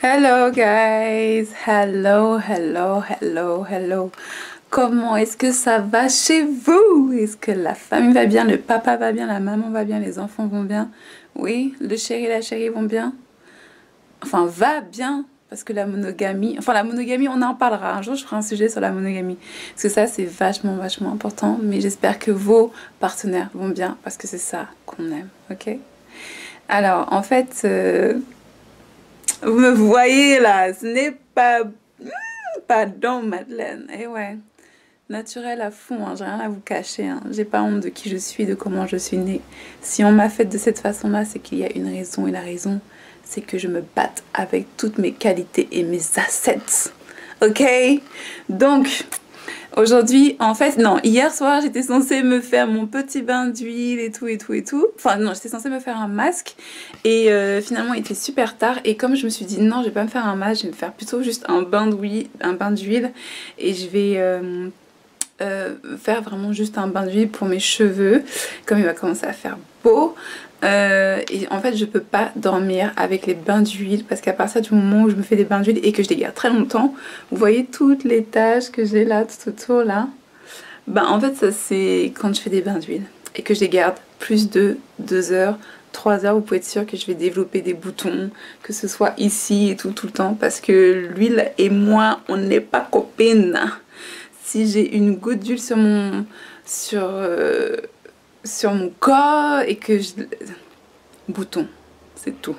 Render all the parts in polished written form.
Hello guys, hello. Comment est-ce que ça va chez vous? Est-ce que la famille va bien, le papa va bien, la maman va bien, les enfants vont bien? Oui, le chéri et la chérie vont bien? Enfin, va bien, parce que la monogamie, on en parlera. Un jour, je ferai un sujet sur la monogamie. Parce que ça, c'est vachement important. Mais j'espère que vos partenaires vont bien, parce que c'est ça qu'on aime, ok? Alors, en fait, vous me voyez là, ce n'est pas... Pardon, Madeleine. Eh ouais, naturel à fond, hein, j'ai rien à vous cacher. Hein. J'ai pas honte de qui je suis, de comment je suis née. Si on m'a fait de cette façon-là, c'est qu'il y a une raison. Et la raison, c'est que je me batte avec toutes mes qualités et mes assets. Ok? Donc, aujourd'hui, en fait, non, hier soir, j'étais censée me faire mon petit bain d'huile et tout. Enfin, non, j'étais censée me faire un masque. Et finalement, il était super tard. Et comme je me suis dit, non, je vais pas me faire un masque, je vais me faire plutôt juste un bain d'huile. Et je vais faire vraiment juste un bain d'huile pour mes cheveux. Comme il va commencer à faire beau. Et en fait, je peux pas dormir avec les bains d'huile parce qu'à partir du moment où je me fais des bains d'huile et que je les garde très longtemps, vous voyez toutes les taches que j'ai là tout autour là. Bah en fait, ça c'est quand je fais des bains d'huile et que je les garde plus de 2 heures, 3 heures, vous pouvez être sûr que je vais développer des boutons, que ce soit ici et tout le temps parce que l'huile et moi, on n'est pas copines. Si j'ai une goutte d'huile sur, euh, sur mon corps et que je... Bouton, c'est tout.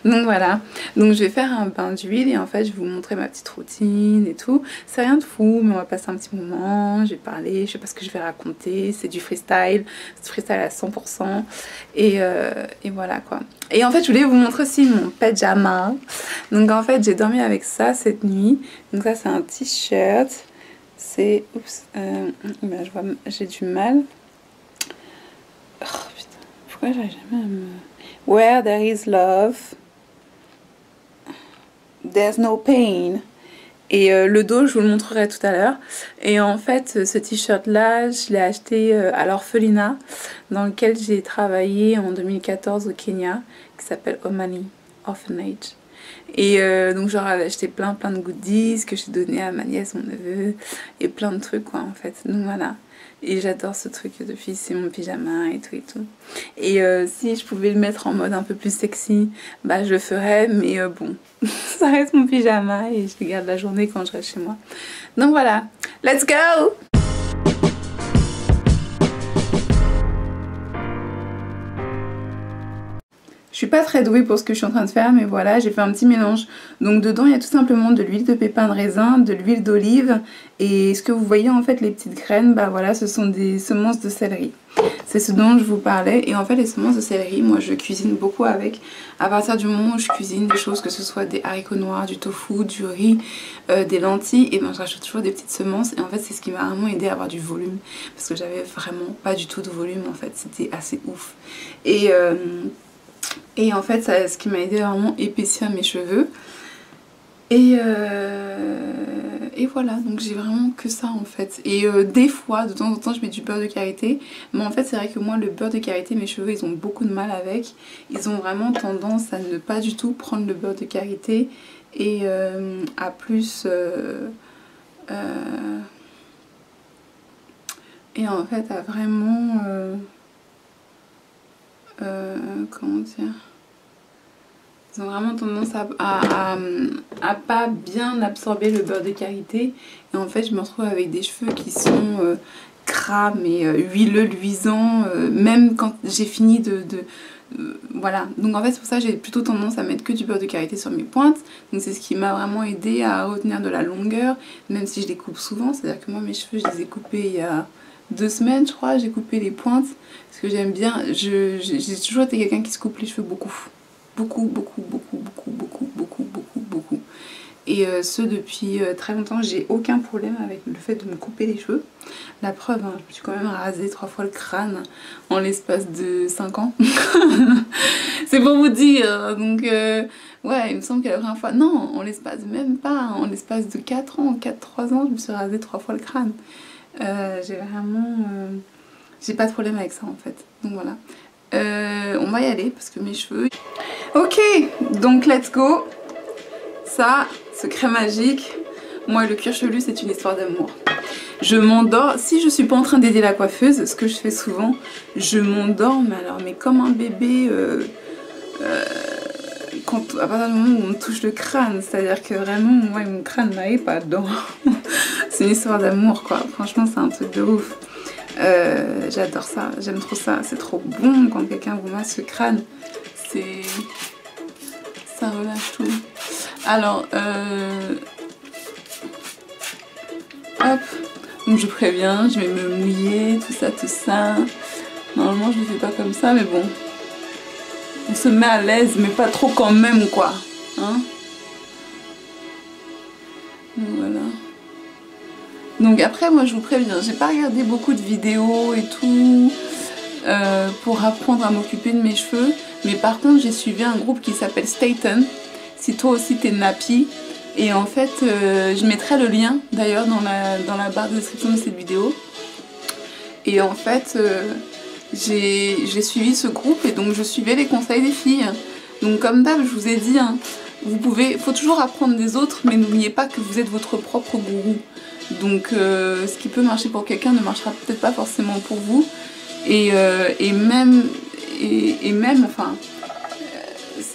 Donc voilà, donc je vais faire un bain d'huile et en fait je vais vous montrer ma petite routine et tout. C'est rien de fou mais on va passer un petit moment, je vais parler, je sais pas ce que je vais raconter, c'est du freestyle à 100% et voilà quoi. Et en fait je voulais vous montrer aussi mon pyjama. Donc en fait j'ai dormi avec ça cette nuit, donc ça c'est un t-shirt, c'est... Oups, ben, j'ai du mal. Oh putain, pourquoi j'arrive jamais à me... Where there is love, there's no pain. Et le dos, je vous le montrerai tout à l'heure. Et en fait, ce t-shirt-là, je l'ai acheté à l'orphelinat, dans lequel j'ai travaillé en 2014 au Kenya, qui s'appelle Omani Orphanage. Et donc j'avais acheté plein de goodies que j'ai donné à ma nièce, mon neveu, et plein de trucs quoi en fait. Donc voilà. Et j'adore ce truc depuis, c'est mon pyjama et tout et tout. Et si je pouvais le mettre en mode un peu plus sexy, bah je le ferais, mais bon, ça reste mon pyjama et je le garde la journée quand je reste chez moi. Donc voilà, let's go! Je suis pas très douée pour ce que je suis en train de faire, mais voilà, j'ai fait un petit mélange. Donc dedans, il y a tout simplement de l'huile de pépin de raisin, de l'huile d'olive, et ce que vous voyez en fait, les petites graines, bah voilà, ce sont des semences de céleri. C'est ce dont je vous parlais, et en fait les semences de céleri, moi je cuisine beaucoup avec. À partir du moment où je cuisine des choses, que ce soit des haricots noirs, du tofu, du riz, des lentilles, et ben je rajoute toujours des petites semences, et en fait c'est ce qui m'a vraiment aidé à avoir du volume, parce que j'avais vraiment pas du tout de volume en fait, c'était assez ouf. Et en fait, ce qui m'a aidé à vraiment épaissir mes cheveux. Et voilà, donc j'ai vraiment que ça en fait. Et des fois, de temps en temps, je mets du beurre de karité. Mais en fait, c'est vrai que moi, le beurre de karité, mes cheveux, ils ont beaucoup de mal avec. Ils ont vraiment tendance à ne pas du tout prendre le beurre de karité. Et à plus... et en fait, à vraiment... comment dire, ils ont vraiment tendance à pas bien absorber le beurre de karité. Et en fait, je me retrouve avec des cheveux qui sont crades et huileux, luisants, même quand j'ai fini voilà. Donc en fait, c'est pour ça que j'ai plutôt tendance à mettre que du beurre de karité sur mes pointes. Donc c'est ce qui m'a vraiment aidé à retenir de la longueur, même si je les coupe souvent. C'est-à-dire que moi, mes cheveux, je les ai coupés il y a 2 semaines, je crois. J'ai coupé les pointes parce que j'aime bien. J'ai toujours été quelqu'un qui se coupe les cheveux beaucoup. Beaucoup. Et ce depuis très longtemps, j'ai aucun problème avec le fait de me couper les cheveux. La preuve, hein, je me suis quand même rasé 3 fois le crâne en l'espace de 5 ans. C'est pour vous dire. Donc ouais, il me semble que la première fois, non, en l'espace même pas, en l'espace de 4 ans, 4-3 ans, je me suis rasé 3 fois le crâne. J'ai vraiment... j'ai pas de problème avec ça en fait. Donc voilà. On va y aller parce que mes cheveux... Ok, donc let's go. Ça, secret magique. Moi, le cuir chevelu, c'est une histoire d'amour. Je m'endors, si je suis pas en train d'aider la coiffeuse, ce que je fais souvent, je m'endors, mais comme un bébé, à partir du moment où on me touche le crâne, c'est-à-dire que vraiment, moi, mon crâne n'aille pas dedans. C'est une histoire d'amour, quoi. Franchement, c'est un truc de ouf. J'adore ça, j'aime trop ça. C'est trop bon quand quelqu'un vous masse le crâne. Ça relâche tout. Alors, hop. Donc je préviens, je vais me mouiller, tout ça. Normalement, je ne le fais pas comme ça, mais bon. On se met à l'aise, mais pas trop quand même, quoi. Hein? Donc, voilà. Donc après, moi, je vous préviens, j'ai pas regardé beaucoup de vidéos et tout pour apprendre à m'occuper de mes cheveux. Mais par contre, j'ai suivi un groupe qui s'appelle Staten. Si toi aussi, t'es nappy. Et en fait, je mettrai le lien d'ailleurs dans la barre de description de cette vidéo. Et en fait, j'ai suivi ce groupe et donc je suivais les conseils des filles. Donc comme d'hab, je vous ai dit, hein, faut toujours apprendre des autres, mais n'oubliez pas que vous êtes votre propre gourou. Donc ce qui peut marcher pour quelqu'un ne marchera peut-être pas forcément pour vous. Et même, enfin,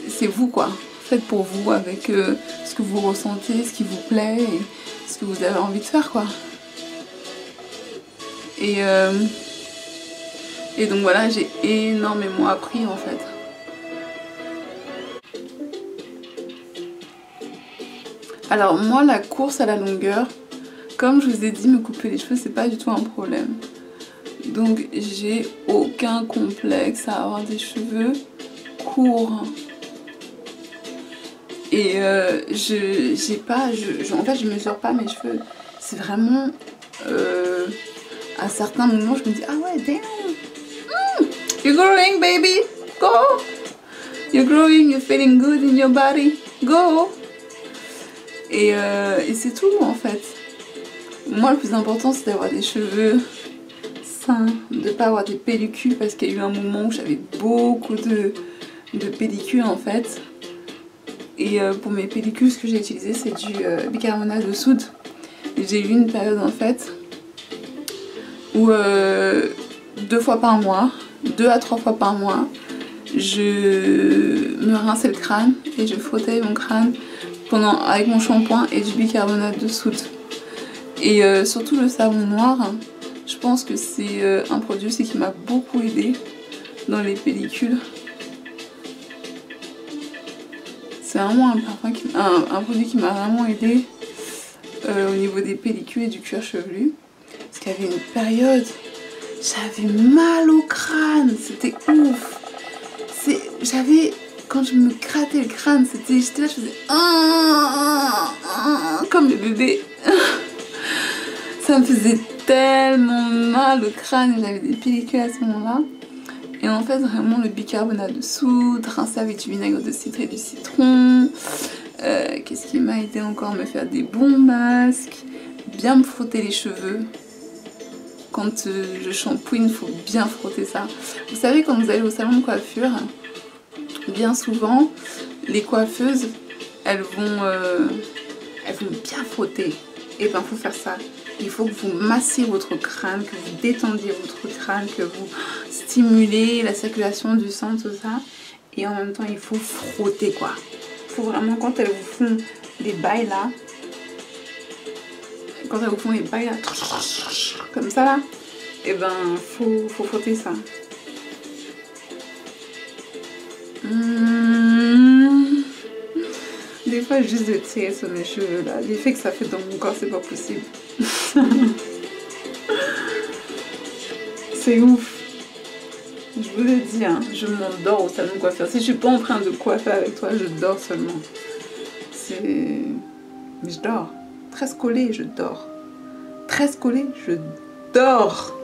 c'est vous quoi. Faites pour vous avec ce que vous ressentez, ce qui vous plaît et ce que vous avez envie de faire quoi. Et donc voilà, j'ai énormément appris en fait. Alors moi la course à la longueur, comme je vous ai dit, me couper les cheveux c'est pas du tout un problème. Donc j'ai aucun complexe à avoir des cheveux courts. Et en fait je mesure pas mes cheveux. C'est vraiment à certains moments je me dis ah ouais damn, you're growing baby, go, you're growing, you're feeling good in your body, go. Et c'est tout en fait. Moi le plus important c'est d'avoir des cheveux sains, de pas avoir des pellicules parce qu'il y a eu un moment où j'avais beaucoup de pellicules en fait. Et pour mes pellicules, ce que j'ai utilisé, c'est du bicarbonate de soude. J'ai eu une période en fait où 2 fois par mois, 2 à 3 fois par mois, je me rinçais le crâne et je frottais mon crâne avec mon shampoing et du bicarbonate de soude. Et surtout le savon noir, je pense que c'est un produit qui m'a beaucoup aidé dans les pellicules. C'est vraiment un produit qui m'a vraiment aidé au niveau des pellicules et du cuir chevelu. Parce qu'il y avait une période, j'avais mal au crâne, c'était ouf. Quand je me grattais le crâne, j'étais là, je faisais comme le bébé. Ça me faisait tellement mal au crâne, j'avais des pellicules à ce moment-là. Et en fait, vraiment, le bicarbonate de soude, rincer avec du vinaigre de cidre et du citron. Qu'est-ce qui m'a aidé encore? Me faire des bons masques. Bien me frotter les cheveux. Quand je shampooine, il faut bien frotter ça. Vous savez, quand vous allez au salon de coiffure, bien souvent, les coiffeuses, elles vont bien frotter. Et ben, il faut faire ça. Il faut que vous massiez votre crâne, que vous détendiez votre crâne, que vous stimulez la circulation du sang, tout ça. Et en même temps, il faut frotter, quoi. Il faut vraiment, quand elles vous font des bails là, comme ça là, et ben, faut frotter ça. Des fois, juste de tirer sur mes cheveux là, l'effet que ça fait dans mon corps, c'est pas possible. C'est ouf. Je vous le dis, hein, je m'endors au salon de coiffure. Si je suis pas en train de coiffer avec toi, je dors seulement. Mais je dors. Tresse collée, je dors. Tresse collée, je dors.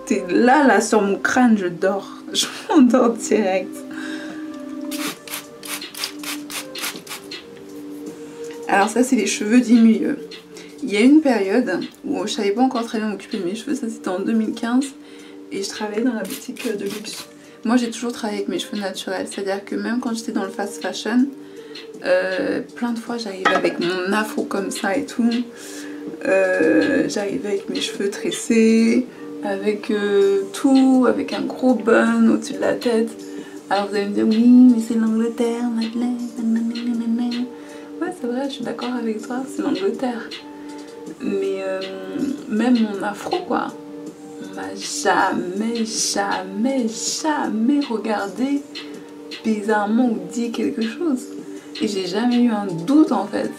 T'es là sur mon crâne, je dors. Je m'endors direct. Alors ça, c'est les cheveux du milieu. Il y a une période où je savais pas encore très bien m'occuper de mes cheveux, ça c'était en 2015, et je travaillais dans la boutique de luxe. moi j'ai toujours travaillé avec mes cheveux naturels, c'est-à-dire que même quand j'étais dans le fast fashion, plein de fois j'arrivais avec mon afro comme ça et tout, j'arrivais avec mes cheveux tressés, avec tout, avec un gros bun au-dessus de la tête. Alors vous allez me dire oui mais c'est l'Angleterre, Madeleine, nanana. Ouais c'est vrai, je suis d'accord avec toi, c'est l'Angleterre. Mais même mon afro quoi, on m'a jamais regardé bizarrement ou dit quelque chose. Et j'ai jamais eu un doute en fait.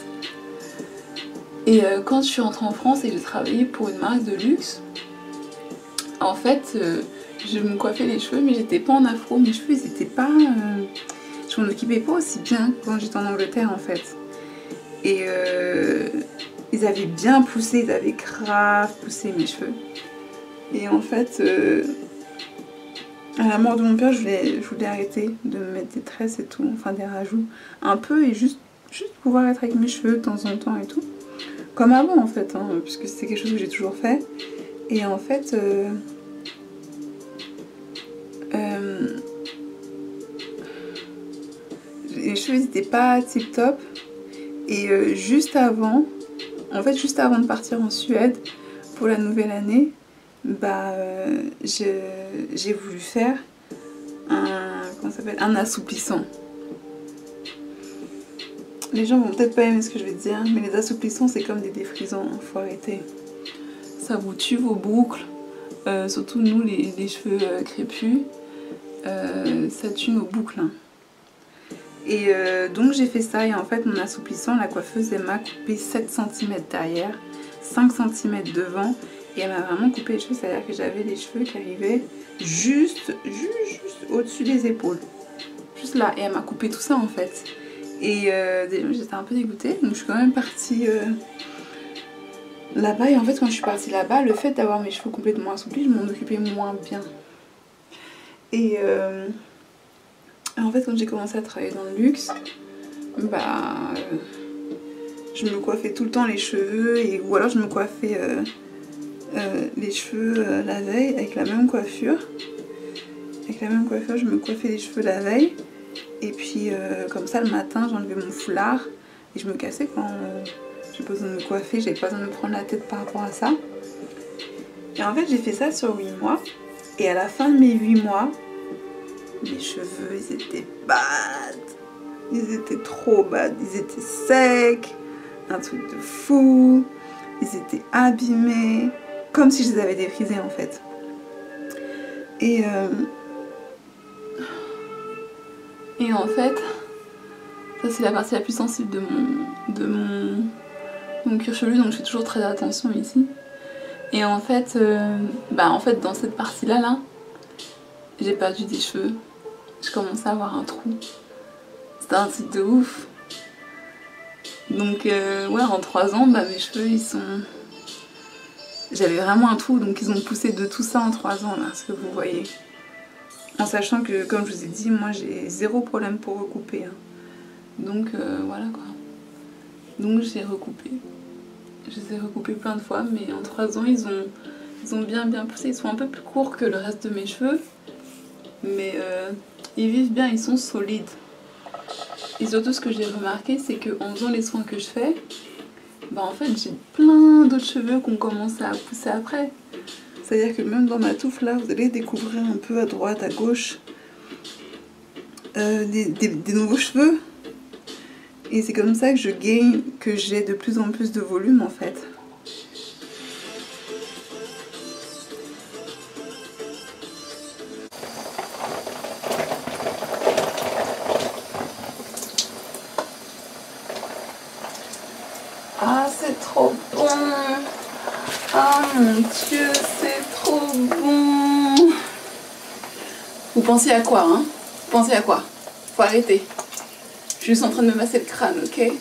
Et quand je suis rentrée en France et j'ai travaillé pour une marque de luxe, en fait je me coiffais les cheveux mais j'étais pas en afro, mes cheveux ils étaient pas... je m'en occupais pas aussi bien que quand j'étais en Angleterre en fait. Et ils avaient bien poussé, ils avaient grave poussé mes cheveux. Et en fait, à la mort de mon père, je voulais arrêter de me mettre des tresses et tout, enfin des rajouts un peu et juste pouvoir être avec mes cheveux de temps en temps et tout. Comme avant en fait, hein, puisque c'est quelque chose que j'ai toujours fait. Et en fait, les cheveux n'étaient pas tip top. Et juste avant de partir en Suède pour la nouvelle année, bah j'ai voulu faire un assouplissant. Les gens vont peut-être pas aimer ce que je vais te dire, mais les assouplissants c'est comme des défrisants, faut arrêter. Ça vous tue vos boucles, surtout nous les cheveux crépus, ça tue nos boucles. Hein. Et donc j'ai fait ça et en fait mon assouplissant, la coiffeuse elle m'a coupé 7 cm derrière, 5 cm devant et elle m'a vraiment coupé les cheveux, c'est-à-dire que j'avais les cheveux qui arrivaient juste au-dessus des épaules. Juste là et elle m'a coupé tout ça en fait. Et j'étais un peu dégoûtée donc je suis quand même partie là-bas et en fait quand je suis partie là-bas, le fait d'avoir mes cheveux complètement assouplis, je m'en occupais moins bien. Et en fait quand j'ai commencé à travailler dans le luxe, bah je me coiffais tout le temps les cheveux ou alors je me coiffais les cheveux la veille avec la même coiffure. Avec la même coiffure je me coiffais les cheveux la veille et puis comme ça le matin j'enlevais mon foulard et je me cassais quand j'ai pas besoin de me coiffer, j'avais pas besoin de me prendre la tête par rapport à ça. Et en fait j'ai fait ça sur 8 mois et à la fin de mes 8 mois, mes cheveux ils étaient bad, ils étaient trop bad, ils étaient secs, un truc de fou, ils étaient abîmés, comme si je les avais défrisés en fait. Et en fait, ça c'est la partie la plus sensible de mon cuir chevelu, donc je fais toujours très attention ici. Et en fait, dans cette partie-là, j'ai perdu des cheveux. Je commençais à avoir un trou. C'était un truc de ouf. Donc ouais, en 3 ans, mes cheveux ils sont... J'avais vraiment un trou, donc ils ont poussé de tout ça en 3 ans, là, ce que vous voyez. En sachant que, comme je vous ai dit, moi j'ai 0 problème pour recouper. Hein. Donc voilà quoi. Donc j'ai recoupé. Je les ai recoupés plein de fois, mais en 3 ans ils ont bien poussé. Ils sont un peu plus courts que le reste de mes cheveux. Mais ils vivent bien, ils sont solides. Et surtout ce que j'ai remarqué, c'est qu'en faisant les soins que je fais, en fait j'ai plein d'autres cheveux qui ont commencé à pousser après. C'est-à-dire que même dans ma touffe là, vous allez découvrir un peu à droite, à gauche des nouveaux cheveux. Et c'est comme ça que je gagne, que j'ai de plus en plus de volume en fait. Ah c'est trop bon! Ah mon Dieu, c'est trop bon! Vous pensez à quoi, hein? Vous pensez à quoi? Faut arrêter. Je suis juste en train de me masser le crâne, ok?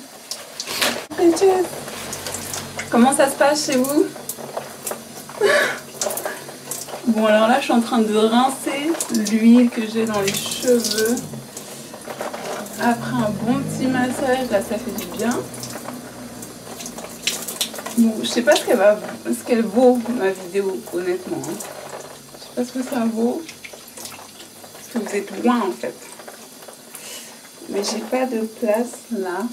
Comment ça se passe chez vous? Bon alors là, je suis en train de rincer l'huile que j'ai dans les cheveux. Après un bon petit massage, là ça fait du bien. Bon, je sais pas ce qu'elle vaut ma vidéo, honnêtement. Hein. Je sais pas ce que ça vaut. Parce que vous êtes loin en fait. Mais j'ai pas de place là.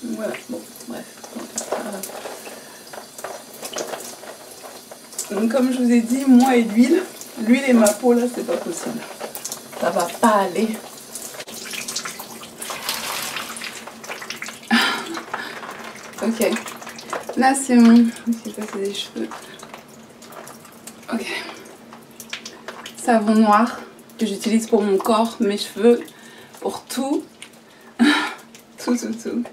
Voilà, bon, bref. Donc comme je vous ai dit, moi et l'huile et ma peau là, c'est pas possible. Ça va pas aller. Ok. Là c'est mon... Je sais pas, c'est des cheveux. Ok. Savon noir que j'utilise pour mon corps, mes cheveux, pour tout. tout.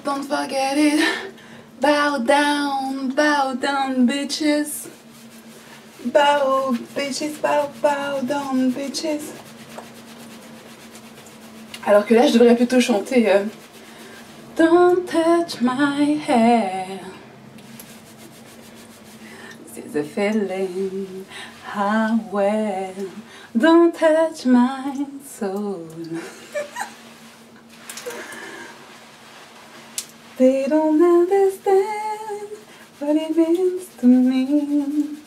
Don't forget it. Bow down, bitches. Bow, bitches, bow down, bitches. Alors que là, je devrais plutôt chanter Don't touch my hair. This is a feeling, how well. Don't touch my soul. They don't understand what it means to me.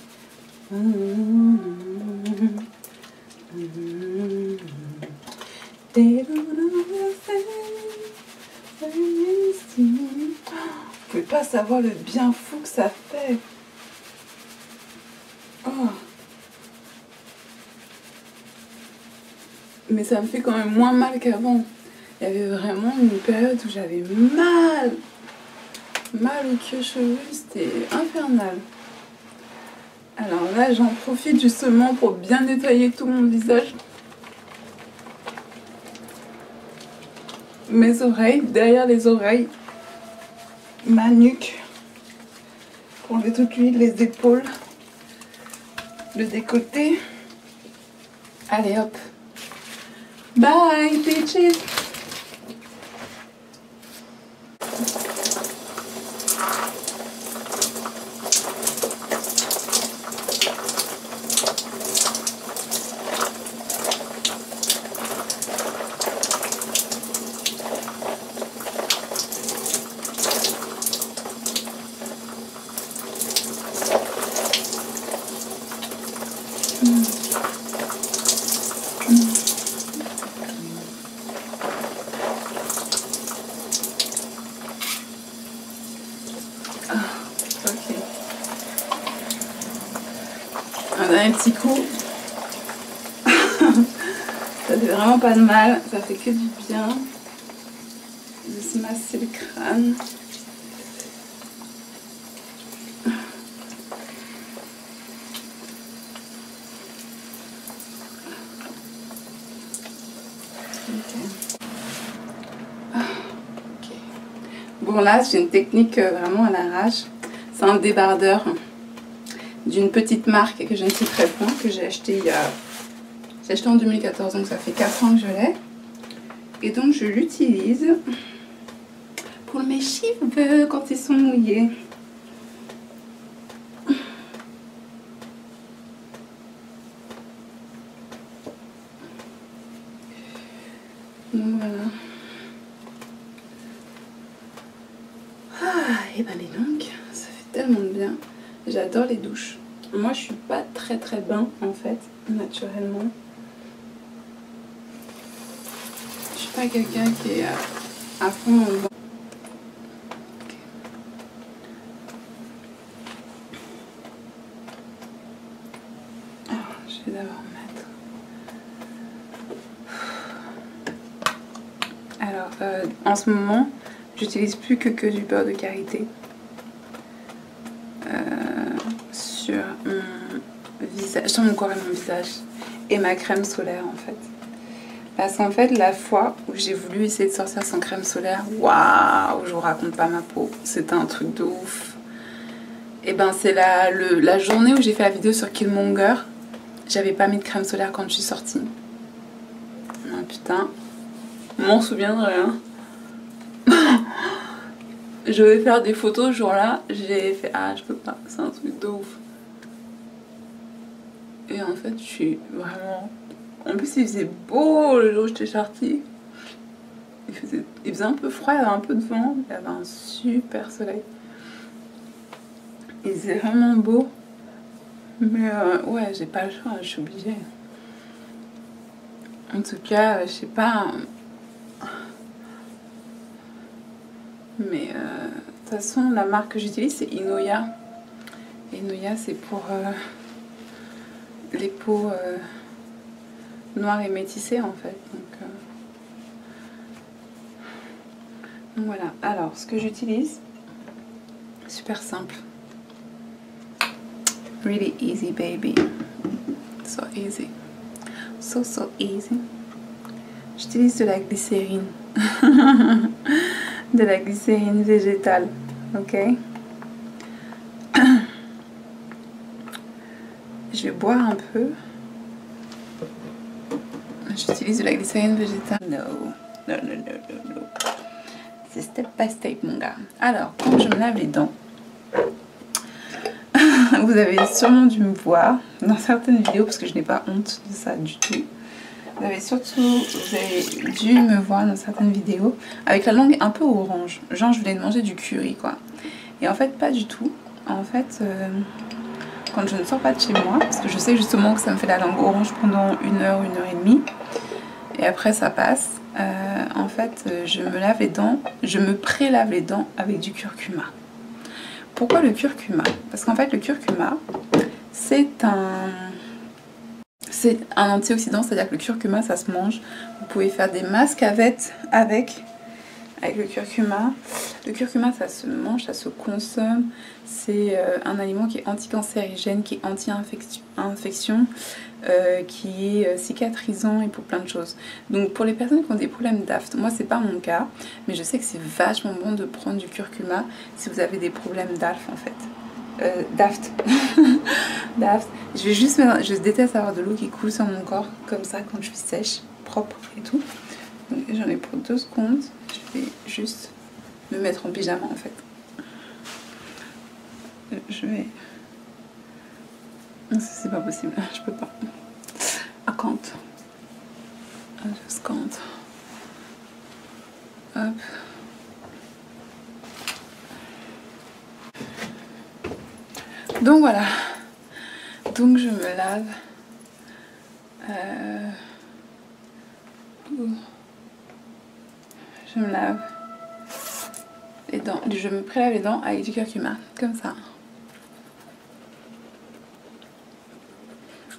They don't understand what it means to me. Vous pouvez pas savoir le bien fou que ça fait. Oh. Mais ça me fait quand même moins mal qu'avant. Il y avait vraiment une période où j'avais mal au cuir chevelu, c'était infernal. Alors là, j'en profite justement pour bien nettoyer tout mon visage. Mes oreilles, derrière les oreilles, ma nuque, pour enlever toute l'huile, les épaules, le décolleté. Allez hop. Bye bitches. Un dernier petit coup. Ça fait vraiment pas de mal, ça fait que du bien de se masser le crâne. Bon là j'ai une technique vraiment à l'arrache. C'est un débardeur d'une petite marque que je ne citerai point, que j'ai acheté j'ai acheté en 2014, donc ça fait 4 ans que je l'ai. Et donc je l'utilise pour mes cheveux quand ils sont mouillés. Donc voilà. Et ben dis donc, ça fait tellement de bien. J'adore les douches. Moi je suis pas très bain en fait, naturellement. Je suis pas quelqu'un qui est à fond dans le bain. Okay. Alors je vais d'abord mettre. Alors en ce moment, j'utilise plus que du beurre de karité sur mon visage, sur mon corps et mon visage, et ma crème solaire en fait. Parce qu'en fait, la fois où j'ai voulu essayer de sortir sans crème solaire, waouh, je vous raconte pas ma peau, c'était un truc de ouf. Et ben c'est la journée où j'ai fait la vidéo sur Killmonger, j'avais pas mis de crème solaire quand je suis sortie. Ah putain, je m'en souviendrai hein. Je vais faire des photos ce jour-là, j'ai fait ah je peux pas, c'est un truc de ouf. Et en fait je suis vraiment... En plus il faisait beau le jour où j'étais sortie. il faisait un peu froid, il y avait un peu de vent, il y avait un super soleil. Il faisait vraiment beau. Mais ouais, j'ai pas le choix, je suis obligée. En tout cas, je sais pas. Mais de toute façon, la marque que j'utilise, c'est Inoya. Inoya, c'est pour les peaux noires et métissées, en fait. Donc voilà. Alors, ce que j'utilise, super simple. Really easy, baby. So easy. So easy. J'utilise de la glycérine. De la glycérine végétale. Ok? Je vais boire un peu. J'utilise de la glycérine végétale. No. C'est step by step, mon gars. Alors, quand je me lave les dents, vous avez sûrement dû me voir dans certaines vidéos, parce que je n'ai pas honte de ça du tout. Vous avez dû me voir dans certaines vidéos avec la langue un peu orange. Genre, je voulais manger du curry, quoi. Et en fait, pas du tout. En fait, quand je ne sors pas de chez moi, parce que je sais justement que ça me fait la langue orange pendant 1 heure, 1 heure et demie, et après ça passe, en fait, je me lave les dents, je me pré-lave les dents avec du curcuma. Pourquoi le curcuma? Parce qu'en fait, le curcuma, c'est un antioxydant, c'est-à-dire que le curcuma, ça se mange. Vous pouvez faire des masques avec le curcuma. Le curcuma, ça se mange, ça se consomme. C'est un aliment qui est anticancérigène, qui est anti-infection, qui est cicatrisant et pour plein de choses. Donc pour les personnes qui ont des problèmes d'aphte, moi c'est pas mon cas, mais je sais que c'est vachement bon de prendre du curcuma si vous avez des problèmes d'aphte en fait. D'aphte. D'aphte. Je vais juste mettre, je déteste avoir de l'eau qui coule sur mon corps comme ça quand je suis sèche, propre et tout. Donc j'en ai pour 2 secondes. Je vais juste me mettre en pyjama en fait. Je vais... C'est pas possible, je peux pas. I can't. I just can't. Hop. Donc voilà. Donc je me lave. Je me lave les dents. Je me prélave les dents avec du curcuma, comme ça.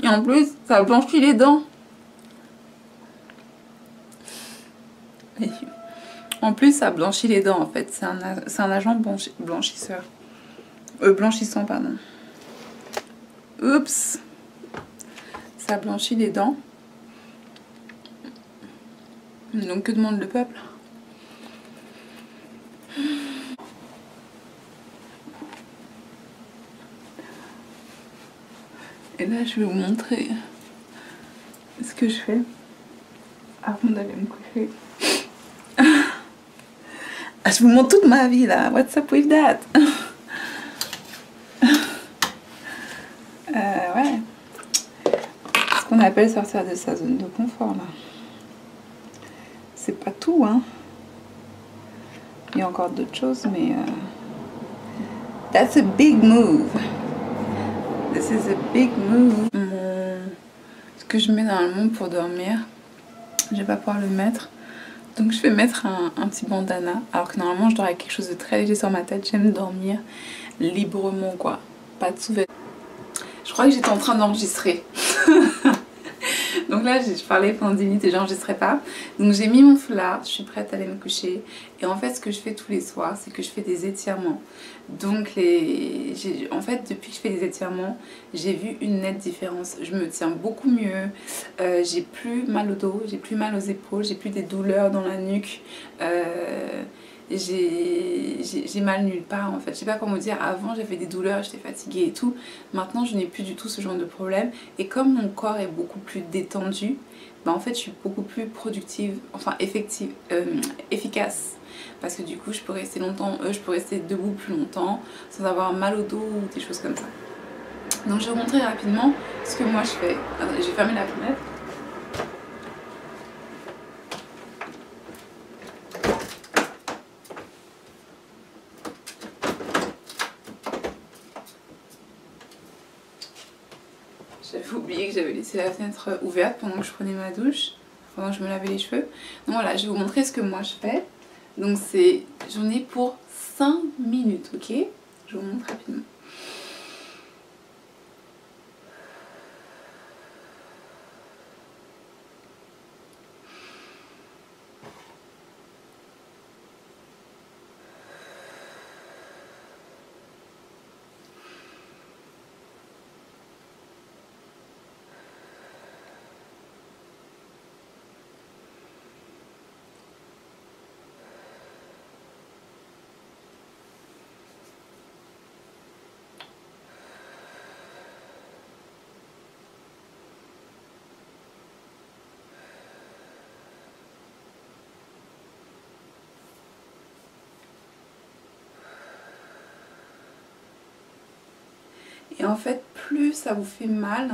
Et en plus, ça blanchit les dents. Et en plus, ça blanchit les dents en fait. C'est un agent blanchisseur. Blanchissant, pardon. Oups. Ça blanchit les dents. Donc que demande le peuple? Et là, je vais vous montrer ce que je fais avant d'aller me coucher. Je vous montre toute ma vie là. What's up with that? Ouais. Ce qu'on appelle sortir de sa zone de confort là. C'est pas tout, hein. Il y a encore d'autres choses, mais that's a big move. This is a big move. Ce que je mets normalement pour dormir, je vais pas pouvoir le mettre. Donc je vais mettre un petit bandana. Alors que normalement je dors avec quelque chose de très léger sur ma tête. J'aime dormir librement quoi. Pas de sous-vêtements. Je crois que j'étais en train d'enregistrer. Donc là je parlais pendant 10 minutes et j'enregistrais pas. Donc j'ai mis mon foulard, je suis prête à aller me coucher. Et en fait ce que je fais tous les soirs, c'est que je fais des étirements. Donc en fait depuis que je fais des étirements, j'ai vu une nette différence. Je me tiens beaucoup mieux, j'ai plus mal au dos, j'ai plus mal aux épaules, j'ai plus des douleurs dans la nuque. J'ai mal nulle part en fait, je sais pas comment dire. Avant j'avais des douleurs, j'étais fatiguée et tout. Maintenant je n'ai plus du tout ce genre de problème. Et comme mon corps est beaucoup plus détendu, bah en fait je suis beaucoup plus productive, enfin efficace. Parce que du coup je peux rester longtemps, je peux rester debout plus longtemps sans avoir mal au dos ou des choses comme ça. Donc je vais vous montrer rapidement ce que moi je fais. Attendez, je vais fermer la fenêtre. j'avais oublié que j'avais laissé la fenêtre ouverte pendant que je prenais ma douche, pendant que je me lavais les cheveux. Donc voilà, je vais vous montrer ce que moi je fais. Donc j'en ai pour 5 minutes, ok? Je vous montre rapidement. Et en fait, plus ça vous fait mal,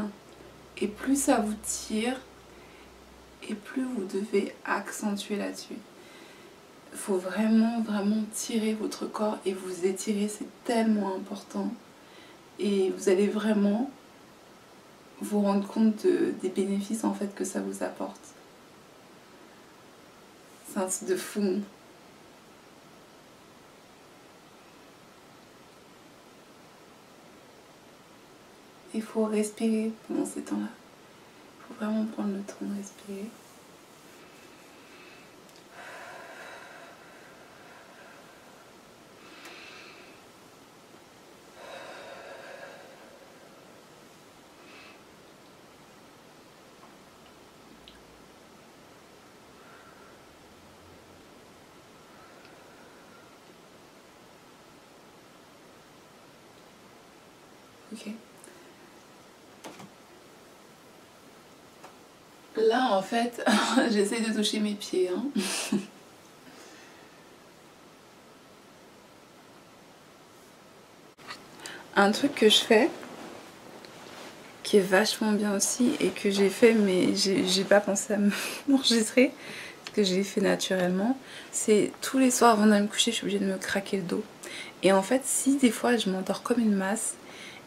et plus ça vous tire, et plus vous devez accentuer là-dessus. Il faut vraiment, vraiment tirer votre corps et vous étirer, c'est tellement important. Et vous allez vraiment vous rendre compte des bénéfices en fait que ça vous apporte. C'est un truc de fou. Il faut respirer pendant ces temps-là. Il faut vraiment prendre le temps de respirer. Ok. Là, en fait, j'essaie de toucher mes pieds. Hein. Un truc que je fais, qui est vachement bien aussi, et que j'ai fait, mais j'ai pas pensé à m'enregistrer, parce que je l'ai fait naturellement, c'est tous les soirs avant d'aller me coucher, je suis obligée de me craquer le dos. Et en fait, si des fois je m'endors comme une masse,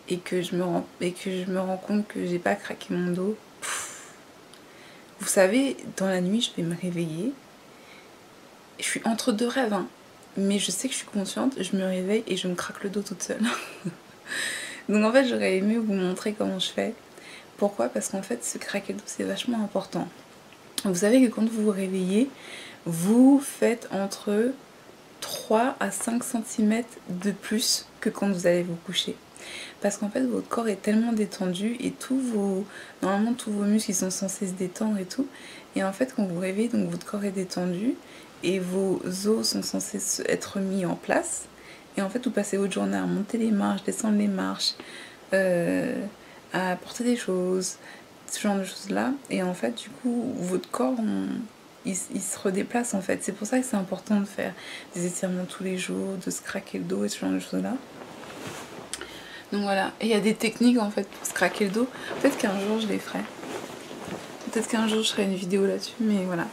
et que je me rends compte que j'ai pas craqué mon dos, vous savez, dans la nuit, je vais me réveiller. Je suis entre deux rêves, hein, mais je sais que je suis consciente, je me réveille et je me craque le dos toute seule. Donc en fait, j'aurais aimé vous montrer comment je fais. Pourquoi? Parce qu'en fait, ce craquer le dos, c'est vachement important. Vous savez que quand vous vous réveillez, vous faites entre 3 à 5 cm de plus que quand vous allez vous coucher. Parce qu'en fait, votre corps est tellement détendu et normalement, tous vos muscles ils sont censés se détendre et tout. Et en fait, quand vous réveillez, donc votre corps est détendu et vos os sont censés être mis en place. Et en fait, vous passez votre journée à monter les marches, descendre les marches, à porter des choses, ce genre de choses-là. Et en fait, du coup, votre corps, il se redéplace en fait. C'est pour ça que c'est important de faire des étirements tous les jours, de se craquer le dos et ce genre de choses-là. Donc voilà, et il y a des techniques en fait pour se craquer le dos. Peut-être qu'un jour je les ferai. Peut-être qu'un jour je ferai une vidéo là-dessus, mais voilà.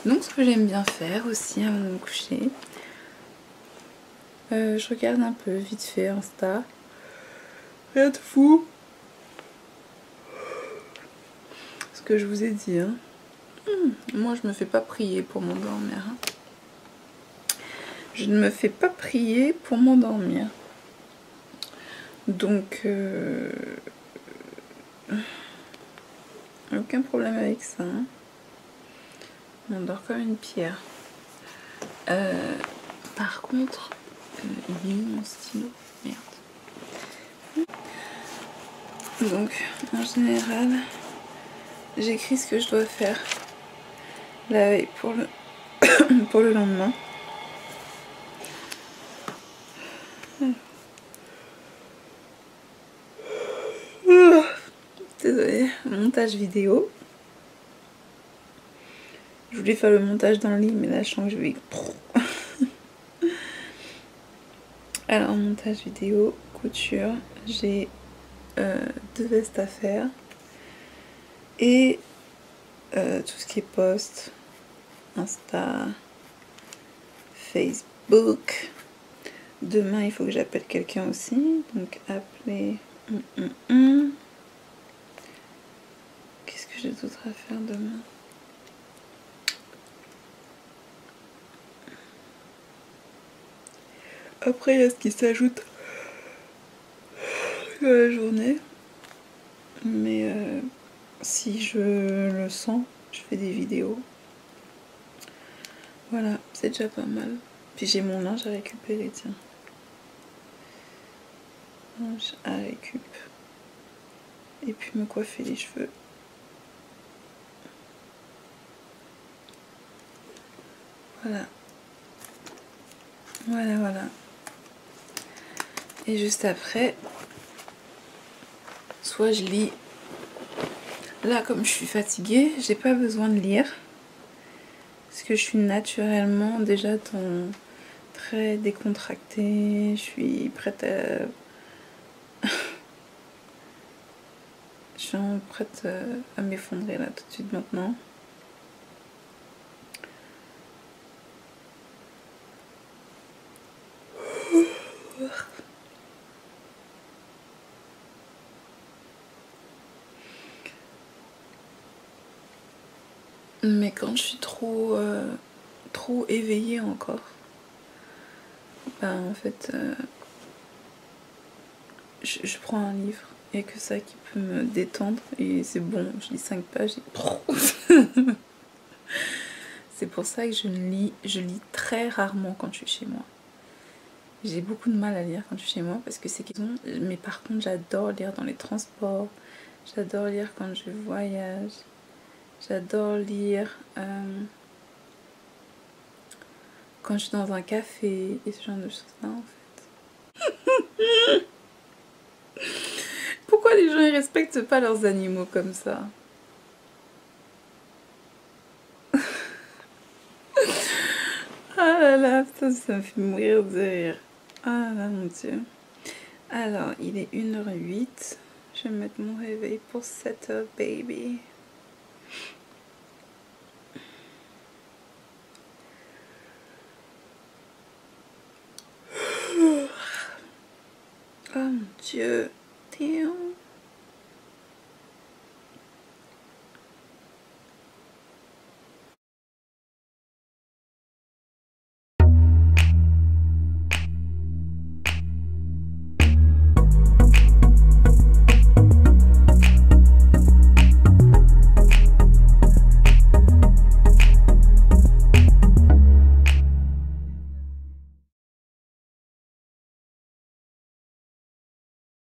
Donc ce que j'aime bien faire aussi avant de me coucher, je regarde un peu vite fait Insta. Rien de fou. Ce que je vous ai dit, hein. Moi je me fais pas prier pour m'endormir. Hein. Je ne me fais pas prier pour m'endormir. Donc, aucun problème avec ça. Hein. On m'endort comme une pierre. Par contre, il est où mon stylo? Merde. Donc, en général, j'écris ce que je dois faire la veille pour le lendemain. Désolée, montage vidéo. Je voulais faire le montage dans le lit, mais là je sens que je vais... Alors, montage vidéo, couture, j'ai 2 vestes à faire. Et tout ce qui est post, Insta, Facebook. Demain, il faut que j'appelle quelqu'un aussi. Donc, appeler... d'autres à faire demain. Après, il y a ce qui s'ajoute dans la journée. Mais si je le sens, je fais des vidéos. Voilà, c'est déjà pas mal. Puis j'ai mon linge à récupérer, tiens. Linge à récup. Et puis me coiffer les cheveux. Voilà. Voilà, voilà. Et juste après, soit je lis. Là, comme je suis fatiguée, j'ai pas besoin de lire. Parce que je suis naturellement déjà très décontractée. Je suis prête à... Je suis prête à m'effondrer là tout de suite maintenant. Mais quand je suis trop éveillée encore, ben en fait, je prends un livre. Il n'y a que ça qui peut me détendre et c'est bon, je lis 5 pages et... C'est pour ça que je lis très rarement quand je suis chez moi. J'ai beaucoup de mal à lire quand je suis chez moi parce que c'est qu'ils ont... Mais par contre, j'adore lire dans les transports, j'adore lire quand je voyage, j'adore lire quand je suis dans un café et ce genre de choses-là en fait. Pourquoi les gens ils respectent pas leurs animaux comme ça? Ah là là, putain, ça me fait mourir de rire. Ah là mon dieu. Alors, il est 1h08. Je vais mettre mon réveil pour 7h, baby. Oh mon dieu. Damn.